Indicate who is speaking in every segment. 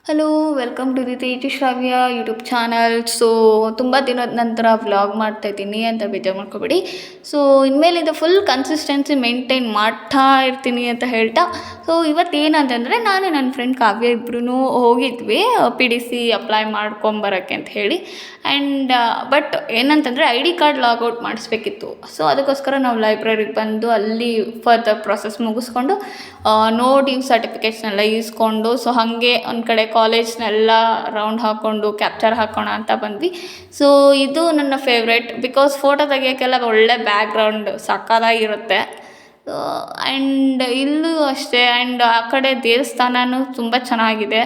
Speaker 1: Hello, welcome to the Teju Shravya YouTube channel. So ತುಂಬ ದಿನದ ನಂತರ ವ್ಲಾಗ್ ಮಾಡ್ತಾಯಿದ್ದೀನಿ ಅಂತ ಬೇಜಾರು ಮಾಡ್ಕೊಬೇಡಿ. ಸೊ ಇನ್ಮೇಲಿಂದ ಫುಲ್ ಕನ್ಸಿಸ್ಟೆನ್ಸಿ ಮೇಂಟೈನ್ ಮಾಡ್ತಾ ಇರ್ತೀನಿ ಅಂತ ಹೇಳ್ತಾ, ಸೊ ಇವತ್ತು ಏನಂತಂದರೆ ನಾನು ನನ್ನ ಫ್ರೆಂಡ್ ಕಾವ್ಯ ಇಬ್ಬರೂ ಹೋಗಿದ್ವಿ ಪಿ ಡಿ ಸಿ ಅಪ್ಲೈ ಮಾಡ್ಕೊಂಬರೋಕ್ಕೆ ಅಂತ ಹೇಳಿ. ಆ್ಯಂಡ್ ಬಟ್ ಏನಂತಂದರೆ ಐ ಡಿ ಕಾರ್ಡ್ ಲಾಗೌಟ್ ಮಾಡಿಸ್ಬೇಕಿತ್ತು. ಸೊ ಅದಕ್ಕೋಸ್ಕರ ನಾವು ಲೈಬ್ರರಿಗೆ ಬಂದು ಅಲ್ಲಿ ಫರ್ದರ್ ಪ್ರೊಸೆಸ್ ಮುಗಿಸ್ಕೊಂಡು ನೋಡಿ ಸರ್ಟಿಫಿಕೇಟ್ಸ್ನೆಲ್ಲ ಈಸ್ಕೊಂಡು, ಸೊ ಹಾಗೆ ಒಂದು ಕಡೆ ಕಾಲೇಜ್ನೆಲ್ಲ ರೌಂಡ್ ಹಾಕ್ಕೊಂಡು ಕ್ಯಾಪ್ಚರ್ ಹಾಕೋಣ ಅಂತ ಬಂದ್ವಿ. ಸೊ ಇದು ನನ್ನ ಫೇವ್ರೆಟ್, ಬಿಕಾಸ್ ಫೋಟೋ ತೆಗಿಯೋಕ್ಕೆಲ್ಲ ಒಳ್ಳೆ ಬ್ಯಾಕ್ಗ್ರೌಂಡ್ ಸಕ್ಕತ್ತಾಗಿರುತ್ತೆ. ಆ್ಯಂಡ್ ಇಲ್ಲೂ ಅಷ್ಟೇ. ಆ್ಯಂಡ್ ಆ ಕಡೆ ದೇವಸ್ಥಾನವೂ ತುಂಬ ಚೆನ್ನಾಗಿದೆ.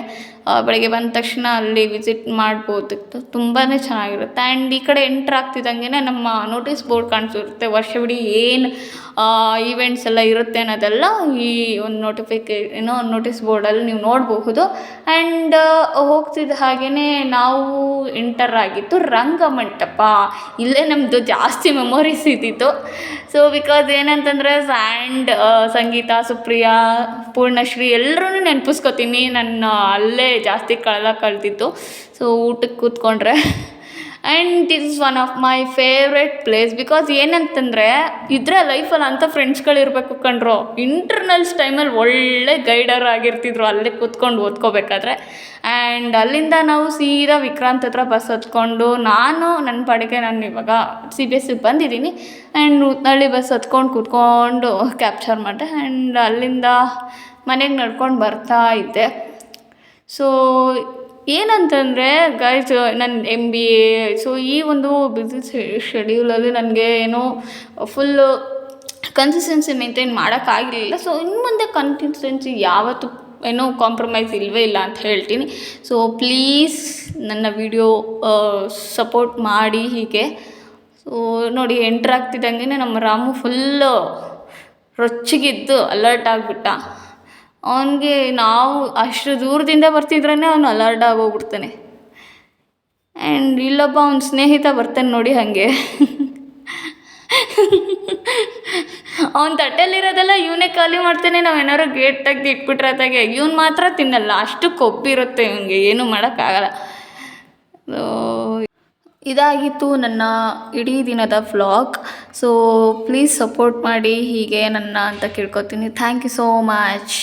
Speaker 1: ಬೆಳಗ್ಗೆ ಬಂದ ತಕ್ಷಣ ಅಲ್ಲಿ ವಿಸಿಟ್ ಮಾಡ್ಬೋದಿತ್ತು, ತುಂಬಾ ಚೆನ್ನಾಗಿರುತ್ತೆ. ಆ್ಯಂಡ್ ಈ ಕಡೆ ಎಂಟ್ರ್ ಆಗ್ತಿದ್ದಂಗೆ ನಮ್ಮ ನೋಟಿಸ್ ಬೋರ್ಡ್ ಕಾಣಿಸಿರುತ್ತೆ, ವರ್ಷವಿಡೀ ಏನು ಈವೆಂಟ್ಸ್ ಎಲ್ಲ ಇರುತ್ತೆ ಅನ್ನೋದೆಲ್ಲ ಈ ಒಂದು ನೋಟಿಸ್ ಬೋರ್ಡಲ್ಲಿ ನೀವು ನೋಡಬಹುದು. ಆ್ಯಂಡ್ ಹೋಗ್ತಿದ್ದ ಹಾಗೆಯೇ ನಾವು ಎಂಟರ್ ಆಗಿತ್ತು ರಂಗಮಂಟಪ. ಇಲ್ಲೇ ನಮ್ಮದು ಜಾಸ್ತಿ ಮೆಮೊರೀಸ್ ಇದ್ದಿತ್ತು. ಸೊ ಬಿಕಾಸ್ ಏನಂತಂದರೆ ಆ್ಯಂಡ್ ಸಂಗೀತ, ಸುಪ್ರಿಯಾ, ಪೂರ್ಣಶ್ರೀ ಎಲ್ಲರೂ ನೆನಪಿಸ್ಕೊತೀನಿ. ನನ್ನ ಅಲ್ಲೇ ಜಾಸ್ತಿ ಕಳೆದಿತ್ತು. ಸೊ ಊಟಕ್ಕೆ ಕೂತ್ಕೊಂಡ್ರೆ and this is one of my favourite place. Because ಏನಂತಂದರೆ ಇದ್ರೆ ಲೈಫಲ್ಲಿ ಅಂಥ ಫ್ರೆಂಡ್ಸ್ಗಳಿರಬೇಕು ಕಣ್ರೋ. ಇಂಟರ್ನಲ್ಸ್ ಟೈಮಲ್ಲಿ ಒಳ್ಳೆ ಗೈಡರ್ ಆಗಿರ್ತಿದ್ರು ಅಲ್ಲೇ ಕೂತ್ಕೊಂಡು ಓದ್ಕೋಬೇಕಾದ್ರೆ. ಆ್ಯಂಡ್ ಅಲ್ಲಿಂದ ನಾವು ಸೀದಾ ವಿಕ್ರಾಂತ್ ಹತ್ರ ಬಸ್ ಹತ್ಕೊಂಡು, ನನ್ನ ಪಾಡಿಗೆ ನಾನು ಇವಾಗ CBSE ಬಂದಿದ್ದೀನಿ. ಆ್ಯಂಡ್ ನೂತನಹಳ್ಳಿ ಬಸ್ ಹತ್ಕೊಂಡು ಕೂತ್ಕೊಂಡು ಕ್ಯಾಪ್ಚರ್ ಮಾಡಿದೆ. ಆ್ಯಂಡ್ ಅಲ್ಲಿಂದ ಮನೆಗೆ ನಡ್ಕೊಂಡು ಬರ್ತಾ ಇದ್ದೆ. ಸೊ ಏನಂತಂದರೆ ಗೈಸ್, ನನ್ನ MBA, ಸೊ ಈ ಒಂದು ಬ್ಯುಸಿ ಶೆಡ್ಯೂಲಲ್ಲಿ ನನಗೆ ಏನೋ ಫುಲ್ಲು ಕನ್ಸಿಸ್ಟೆನ್ಸಿ ಮೇಂಟೈನ್ ಮಾಡೋಕ್ಕಾಗಲಿಲ್ಲ. ಸೊ ಇನ್ನು ಮುಂದೆ ಕನ್ಸಿಸ್ಟೆನ್ಸಿ ಯಾವತ್ತೂ ಏನೋ ಕಾಂಪ್ರಮೈಸ್ ಇಲ್ಲವೇ ಇಲ್ಲ ಅಂತ ಹೇಳ್ತೀನಿ. ಸೊ ಪ್ಲೀಸ್ ನನ್ನ ವಿಡಿಯೋ ಸಪೋರ್ಟ್ ಮಾಡಿ ಹೀಗೆ. ಸೊ ನೋಡಿ, ಎಂಟ್ರ್ ಆಗ್ತಿದ್ದಂಗೆ ನಮ್ಮ ರಾಮು ಫುಲ್ಲು ರೊಚ್ಚಿಗಿದ್ದು ಅಲರ್ಟ್ ಆಗಿಬಿಟ್ಟ. ಅವನಿಗೆ ನಾವು ಅಷ್ಟು ದೂರದಿಂದ ಬರ್ತಿದ್ರೇ ಅವನು ಅಲರ್ಟ್ ಆಗೋಗ್ಬಿಡ್ತಾನೆ. ಆ್ಯಂಡ್ ಇಲ್ಲೊಬ್ಬ ಅವ್ನ ಸ್ನೇಹಿತ ಬರ್ತಾನೆ ನೋಡಿ ಹಾಗೆ. ಅವ್ನ ತಟ್ಟೆಲಿರೋದೆಲ್ಲ ಇವನೇ ಖಾಲಿ ಮಾಡ್ತಾನೆ. ನಾವು ಏನಾದ್ರು ಗೇಟ್ ತೆಗ್ದು ಇಟ್ಬಿಟ್ರೆ ಅದಾಗೆ ಇವ್ನು ಮಾತ್ರ ತಿನ್ನಲ್ಲ, ಅಷ್ಟು ಕೊಬ್ಬಿರುತ್ತೆ ಇವನಿಗೆ, ಏನೂ ಮಾಡೋಕ್ಕಾಗಲ್ಲ. ಇದಾಗಿತ್ತು ನನ್ನ ಇಡೀ ದಿನದ ವ್ಲಾಗ್. ಸೊ ಪ್ಲೀಸ್ ಸಪೋರ್ಟ್ ಮಾಡಿ ಹೀಗೆ ನನ್ನ ಅಂತ ಕೇಳ್ಕೊತೀನಿ. Thank you so much.